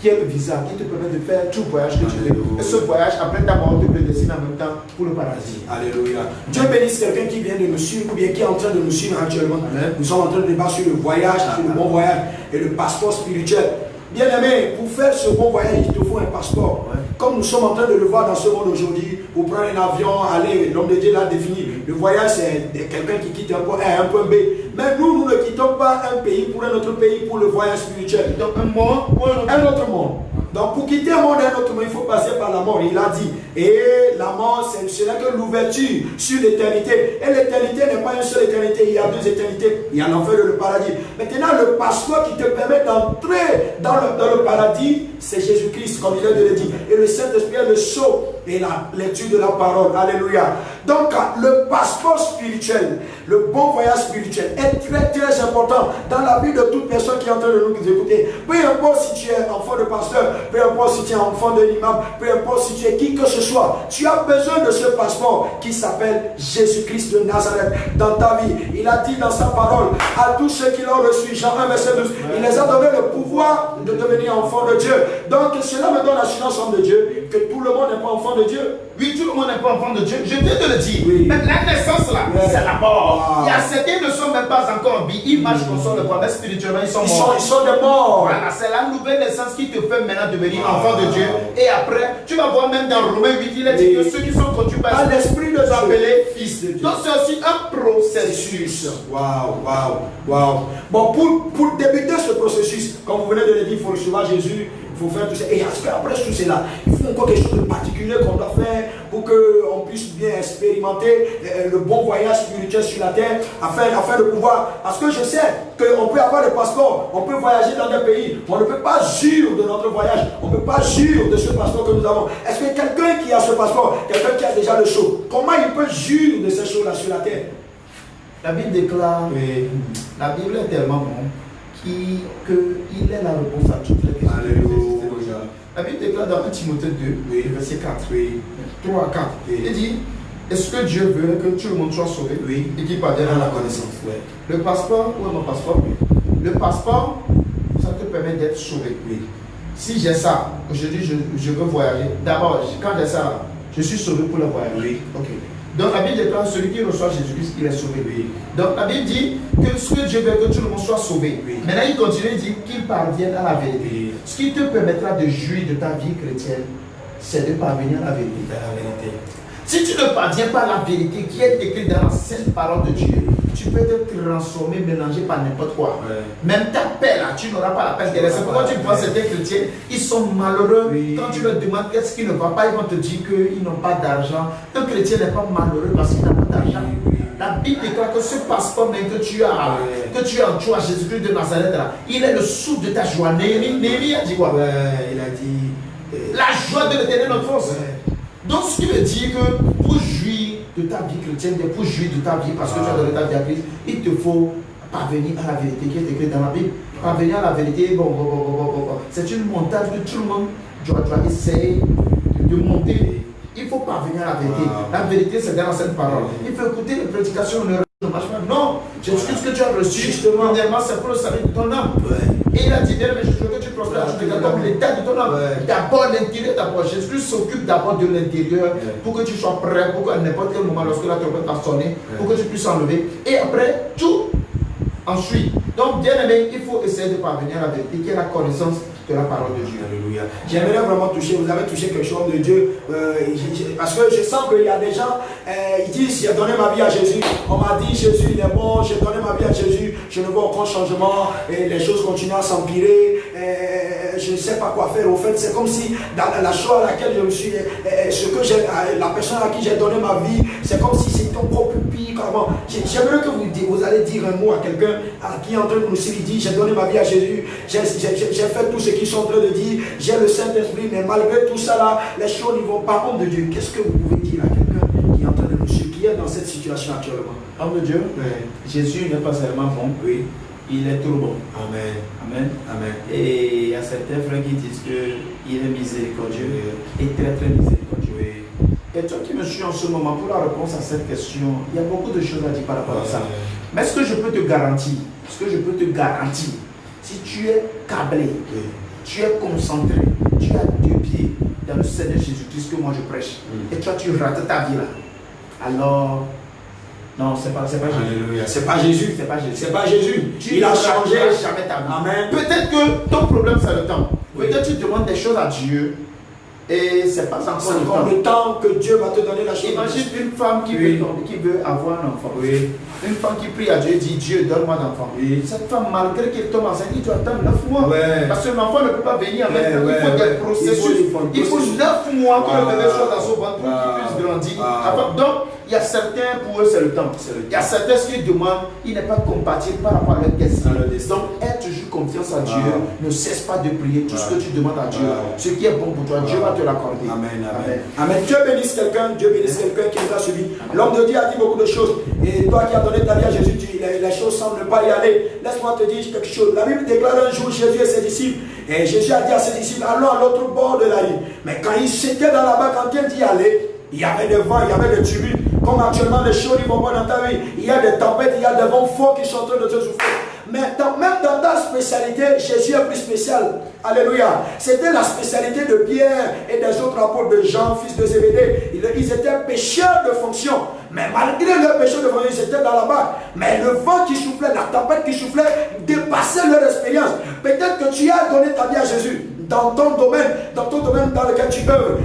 qui est le visa, qui te permet de faire tout voyage que tu veux. Et ce voyage, après ta mort, te prédestine en même temps pour le paradis. Alléluia. Dieu bénisse quelqu'un qui vient de nous suivre ou bien qui est en train de nous suivre actuellement. Nous sommes en train de débattre sur le voyage, sur le bon voyage et le passeport spirituel. Bien aimé, pour faire ce bon voyage, il te faut un passeport. Comme nous sommes en train de le voir dans ce monde aujourd'hui, pour prendre un avion, aller, l'homme de Dieu l'a défini. Le voyage, c'est quelqu'un qui quitte un point A à un point B. Mais nous ne quittons pas un pays pour un autre pays pour le voyage spirituel. Donc un monde pour un autre monde. Donc pour quitter un monde et un autre monde, il faut passer par la mort. Il a dit. Et la mort, ce n'est que l'ouverture sur l'éternité. Et l'éternité n'est pas une seule éternité, il y a deux éternités. Il y a l'enfer et le paradis. Maintenant, le passeport qui te permet d'entrer dans le paradis, c'est Jésus-Christ, comme il vient de le dire. Et le Saint-Esprit est le sceau et la lecture de la parole. Alléluia. Donc, le passeport spirituel, le bon voyage spirituel est très très important dans la vie de toute personne qui est en train de nous écouter. Peu importe si tu es enfant de pasteur, peu importe si tu es enfant de l'imam, peu importe si tu es qui que ce soit, tu as besoin de ce passeport qui s'appelle Jésus-Christ de Nazareth dans ta vie. Il a dit dans sa parole à tous ceux qui l'ont reçu, Jean 1 verset 12, il les a donné le pouvoir de devenir enfants de Dieu. Donc cela me donne l'assurance en de Dieu que tout le monde n'est pas enfant de Dieu. Oui, tout le monde n'est pas enfant de Dieu. Je viens de le dire. Même la naissance là, c'est la mort. Il y a certains qui ne sont même pas encore en vie. Ils marchent comme ça, le corps, mais spirituellement, ils sont morts. Ils sont des morts. Voilà, c'est la nouvelle naissance qui te fait maintenant devenir enfant de Dieu. Et après, tu vas voir même dans Romains 8, il est dit que ceux qui sont conduits par l'esprit de s'appeler fils de Dieu. Donc c'est aussi un processus. Waouh. Bon, pour débuter ce processus, comme vous venez de le dire, il faut recevoir Jésus. Il faut faire tout ça. Et après tout cela, il faut encore quelque chose de particulier qu'on doit faire pour qu'on puisse bien expérimenter le bon voyage spirituel sur la terre afin de pouvoir. Parce que je sais qu'on peut avoir le passeport, on peut voyager dans des pays, on ne peut pas jurer de notre voyage, on ne peut pas jurer de ce passeport que nous avons. Est-ce que quelqu'un qui a ce passeport, quelqu'un qui a déjà le sceau, comment il peut jurer de ces choses-là sur la terre? La Bible déclare, la Bible est tellement bonne qu'il est la réponse à toutes les questions. Alléluia. La Bible déclare dans 1 Timothée 2, verset 4, 3 à 4. Il dit, est-ce que Dieu veut que tout le monde soit sauvé et qu'il parvienne à la connaissance? Le passeport, où est mon passeport? Le passeport, ça te permet d'être sauvé. Si j'ai ça, aujourd'hui je veux voyager. D'abord, quand j'ai ça, je suis sauvé pour le voyage. Donc la Bible déclare celui qui reçoit Jésus-Christ, il est sauvé. Donc la Bible dit que ce que Dieu veut que tout le monde soit sauvé. Maintenant il continue, il dit qu'il parvienne à la vérité. Ce qui te permettra de jouir de ta vie chrétienne, c'est de parvenir à la vérité. Si tu ne parviens pas à la vérité qui est écrite dans la sainte parole de Dieu, tu peux être transformé, mélangé par n'importe quoi. Même ta paix là, tu n'auras pas la peine de rester. C'est pourquoi tu vois certains chrétiens, ils sont malheureux. Quand tu leur demandes qu'est-ce qui ne va pas, ils vont te dire qu'ils n'ont pas d'argent. Un chrétien n'est pas malheureux parce qu'il n'a pas d'argent. La Bible déclare que ce passeport même que tu as Jésus-Christ de Nazareth là, il est le souffle de ta joie. Néhémie a dit quoi? Il a dit la joie de l'éternel notre force. Donc ce qui veut dire que pour jouir de ta vie chrétienne, pour jouir de ta vie, parce que tu as donné ta vie à Christ, il te faut parvenir à la vérité qui est écrite dans la Bible. Parvenir à la vérité, c'est une montagne que tout le monde doit essayer de monter. Il faut parvenir à la vérité. La vérité, c'est dans la sainte parole. Il faut écouter les prédications. ne marche pas. Non, Jésus-Christ, ce que tu as reçu, Justement. premièrement, c'est pour le salut de ton âme. Et il a dit, bien, mais je veux que tu prospères, je te garde comme l'état de ton âme. D'abord l'intérieur, d'abord. Jésus s'occupe d'abord de l'intérieur pour que tu sois prêt, pour qu'à n'importe quel moment, lorsque la trompette va sonner, pour que tu puisses enlever. Et après, tout ensuite. Donc, bien aimé, il faut essayer de parvenir à la vérité, qui est la connaissance de la parole de Dieu. Alléluia. J'aimerais vraiment toucher, vous avez touché quelque chose de Dieu, parce que je sens qu'il y a des gens, ils disent, j'ai donné ma vie à Jésus, on m'a dit, Jésus il est bon, j'ai donné ma vie à Jésus, je ne vois aucun changement, et les choses continuent à s'empirer, je ne sais pas quoi faire. Au fait, c'est comme si dans la chose à laquelle je me suis, la personne à qui j'ai donné ma vie, c'est comme si c'était encore plus pire qu'avant. J'aimerais que vous allez dire un mot à quelqu'un qui est en train de nous suivre, il dit, j'ai donné ma vie à Jésus, j'ai fait tout ce qu'ils sont en train de dire, j'ai le Saint-Esprit, mais malgré tout ça là, les choses ne vont pas. Homme de Dieu, qu'est-ce que vous pouvez dire à quelqu'un qui est en train de nous suivre, qui est dans cette situation actuellement? Homme de Dieu, Jésus n'est pas seulement bon, il est trop bon. Amen. Amen. Amen. Et il y a certains frères qui disent qu'il est miséricordieux et très très miséricordieux. Et toi qui me suis en ce moment, pour la réponse à cette question, il y a beaucoup de choses à dire par rapport à ça. Mais ce que je peux te garantir, si tu es câblé, tu es concentré, tu as deux pieds dans le Seigneur Jésus-Christ que moi je prêche, et toi tu rates ta vie là, alors, non, c'est pas Jésus. Alléluia. C'est pas Jésus. C'est pas Jésus. C'est pas Jésus. Il a changé. Jamais ta vie. Amen. Peut-être que ton problème c'est le temps. Peut-être que tu demandes des choses à Dieu et c'est pas encore le temps que Dieu va te donner la chose. Imagine une femme qui veut avoir un enfant. Une femme qui prie à Dieu et dit Dieu donne-moi d'enfant. Cette femme, malgré qu'elle tombe enceinte, il doit attendre 9 mois. Parce que l'enfant ne peut pas venir avec il faut des processus. Il faut 9 mois que le bébé soit dans son ventre pour qu'il puisse grandir. Donc, il y a certains, pour eux, c'est le temps. Il y a certains qui demandent, il n'est pas compatible par rapport à leur destin. Donc, aie toujours confiance à Dieu. Ne cesse pas de prier. Tout ce que tu demandes à Dieu, ce qui est bon pour toi, Dieu va te l'accorder. Amen. Amen. Amen. Dieu bénisse quelqu'un. Dieu bénisse quelqu'un qui nous a suivis. L'homme de Dieu a dit beaucoup de choses. Et toi qui as donné ta vie à Jésus, les choses semblent ne pas y aller. Laisse-moi te dire quelque chose. La Bible déclare un jour Jésus et ses disciples. Et Jésus a dit à ses disciples, allons à l'autre bord de la rive. Mais quand ils étaient dans la barque, quand il dit aller, il y avait des vents, il y avait des tumultes. Comme actuellement les choses ne vont pas dans ta vie. Il y a des tempêtes, il y a des vents forts qui sont en train de te souffler. Mais même dans ta spécialité, Jésus est plus spécial. Alléluia. C'était la spécialité de Pierre et des autres apôtres de Jean, fils de Zébédée. Ils étaient pécheurs de fonction. Mais malgré leur péché de fonction, ils étaient dans la barque. Mais le vent qui soufflait, la tempête qui soufflait, dépassait leur expérience. Peut-être que tu as donné ta vie à Jésus. Dans ton domaine dans lequel tu œuvres,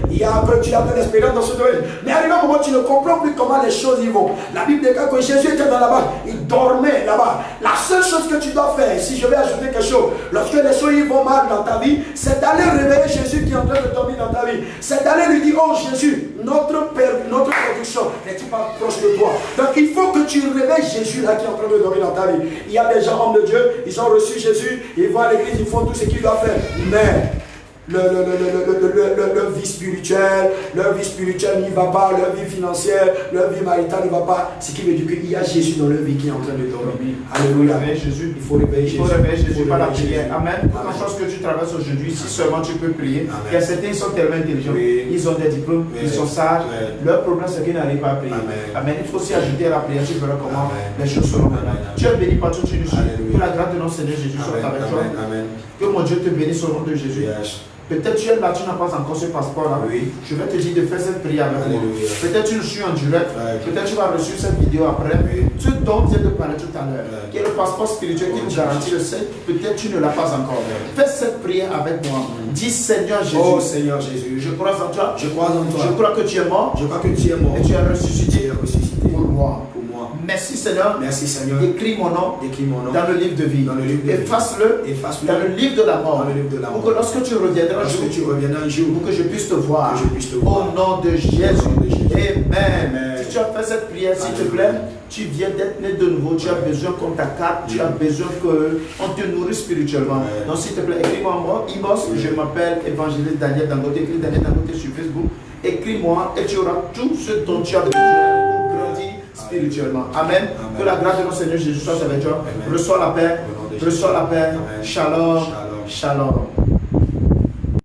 tu as de l'expérience dans ce domaine. Mais à un moment, tu ne comprends plus comment les choses y vont. La Bible déclare que Jésus était dans la barque, il dormait là-bas. La seule chose que tu dois faire, si je vais ajouter quelque chose, lorsque les choses y vont mal dans ta vie, c'est d'aller réveiller Jésus qui est en train de dormir dans ta vie. C'est d'aller lui dire, oh Jésus, notre production n'est-il pas proche de toi? Donc il faut que tu réveilles Jésus là qui est en train de dormir dans ta vie. Il y a des gens, hommes de Dieu, ils ont reçu Jésus, ils vont à l'église, ils font tout ce qu'ils doivent faire. Mais leur vie spirituelle n'y va pas, leur vie financière, leur vie maritale ne va pas. Ce qui veut dire qu'il y a Jésus dans leur vie qui est en train de dormir. Alléluia. Jésus. Il faut réveiller Jésus. Il faut réveiller Jésus par la prière. Amen. Pour la chose que tu traverses aujourd'hui, si seulement tu peux prier. Il y a certains qui sont tellement intelligents. Ils ont des diplômes, ils sont sages. Leur problème c'est qu'ils n'arrivent pas à prier. Amen. Il faut aussi ajouter à la prière. Tu verras comment les choses seront maintenant. Tu es béni partout où tu nous suis. Que la grâce de notre Seigneur Jésus soit avec toi. Que mon Dieu te bénisse au nom de Jésus. Peut-être tu es là, tu n'as pas encore ce passeport-là. Je vais te dire de faire cette prière avec moi. Peut-être tu nous suis en direct. Peut-être tu vas reçu cette vidéo après. Ce dont vient de parler tout à l'heure, qui est le passeport spirituel qui nous garantit le ciel, peut-être tu ne l'as pas encore. Fais cette prière avec moi. Dis Seigneur Jésus. Oh Seigneur Jésus. Je crois en toi. Je crois en toi. Je crois que tu es mort. Je crois que tu es mort. Et tu es ressuscité. Pour moi. Merci Seigneur. Merci Seigneur. Écris mon nom. Dans le livre de vie. Efface-le. Dans le livre de la mort. Pour que lorsque tu reviendras un jour, pour que je puisse te voir. Au nom de Jésus. Amen. Si tu as fait cette prière, s'il te plaît, tu viens d'être né de nouveau, tu as besoin qu'on t'accorde, tu as besoin qu'on te nourrisse spirituellement. Donc s'il te plaît, écris-moi en inbox, je m'appelle évangéliste Daniel Dangote, écris Daniel Dangote sur Facebook, écris-moi et tu auras tout ce dont tu as besoin pour grandir spirituellement. Amen. Que la grâce de notre Seigneur Jésus soit avec toi. Reçois la paix. Reçois la paix. Shalom. Shalom.